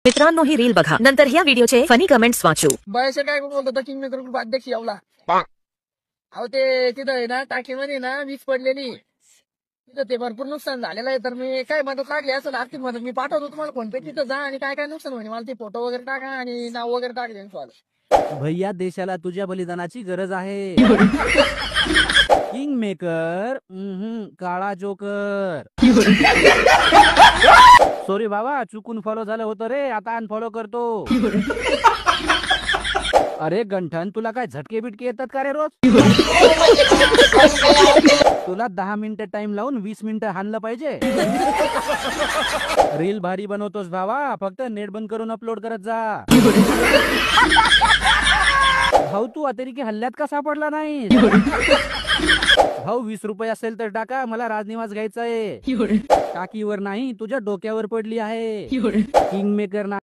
मित्रांनो ही रील बघा नंतर ह्या व्हिडिओचे फनी कमेंट्स वाचू। बयाशे काय बोलतो होता किंग मेकर ग्रुप अध्यक्ष यावला अहो ते तिथं आहे ना टाकीमध्ये ना वीज पडलेली तिथं ते भरपूर नुकसान झालेलं आहे। तर मी काय मदत लागली असं आर्थिक मदत मी पाठवतो तुम्हाला फोन पे तिथं जा आणि काय काय नुकसान होईल मला ते फोटो वगैरे टाका आणि नाव वगैरे टाक त्यांचं। भैया देशाला तुझ्या बलिदानाची गरज आहे। किंग मेकर काळा जोकर। सॉरी बाबा चुकून फॉलो झालं होतं रे, आता अनफॉलो करतो। अरे गंठन तुला काय झटके बिटके येतात का रे रोज? तुला 10 मिनिटं टाइम लावून 20 मिनिटं हाणलं पाहिजे। रील भारी बनवतोस भावा, फक्त नेट बंद करून अपलोड करत जा। भाऊ तू अतिरेकी हल्ल्यात का सापडला नाही? भाऊ 20 रुपये असेल तर टाका, मला राजनिवास घ्यायचा आहे। टाकीवर नाही तुझ्या डोक्यावर पडली आहे। किंग मेकर ना